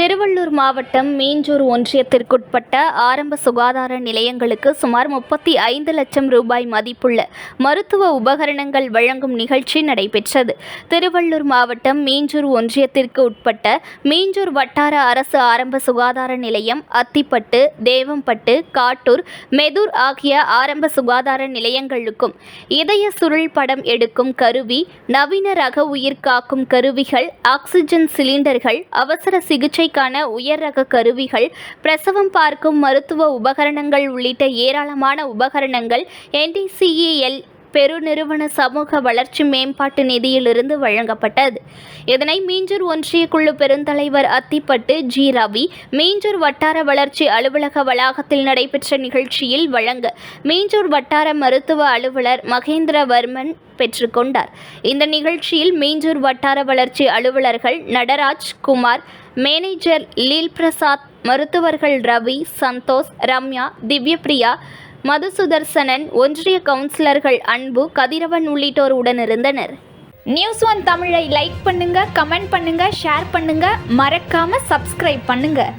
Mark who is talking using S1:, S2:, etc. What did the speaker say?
S1: திருவள்ளூர் மாவட்டம் மீஞ்சூர் ஒன்றியத்திற்குட்பட்ட ஆரம்ப சுகாதார நிலையங்களுக்கு சுமார் 35 லட்சம் ரூபாய் மதிப்புள்ள மருத்துவ உபகரணங்கள் வழங்கும் நிகழ்ச்சி நடைபெற்றது. திருவள்ளூர் மாவட்டம் மீஞ்சூர் ஒன்றியத்திற்கு உட்பட்ட மீஞ்சூர் வட்டார அரசு ஆரம்ப சுகாதார நிலையம், அத்திப்பட்டு, தேவம்பட்டு, காட்டூர், மெதூர் ஆகிய ஆரம்ப சுகாதார நிலையங்களுக்கும் இதய சுருள் படம் எடுக்கும் கருவி, நவீன ரக உயிர் காக்கும் கருவிகள், ஆக்சிஜன் சிலிண்டர்கள், அவசர சிகிச்சைக்கான உயர் ரக கருவிகள், பிரசவம் பார்க்கும் மருத்துவ உபகரணங்கள் உள்ளிட்ட ஏராளமான உபகரணங்கள் NDCEL பெருநிறுவன சமூக வளர்ச்சி மேம்பாட்டு நிதியிலிருந்து வழங்கப்பட்டது. இதனை மீஞ்சூர் ஒன்றிய குழு பெருந்தலைவர் அத்திப்பட்டு G. ரவி மீஞ்சூர் வட்டார வளர்ச்சி அலுவலக வளாகத்தில் நடைபெற்ற நிகழ்ச்சியில் வழங்க மீஞ்சூர் வட்டார மருத்துவ அலுவலர் மகேந்திரவர்மன் பெற்றுக்கொண்டார். இந்த நிகழ்ச்சியில் மீஞ்சூர் வட்டார வளர்ச்சி அலுவலர்கள் நடராஜ், குமார், மேனேஜர் லீல் பிரசாத், மருத்துவர்கள் ரவி, சந்தோஷ், ரம்யா, திவ்யபிரியா, மதுசுதர்சனன், ஒன்றிய கவுன்சிலர்கள் அன்பு, கதிரவன் உள்ளிட்டோர் உடனிருந்தனர்.
S2: News One தமிழை லைக் பண்ணுங்க, கமெண்ட் பண்ணுங்க, ஷேர் பண்ணுங்க, மறக்காம சப்ஸ்கிரைப் பண்ணுங்க.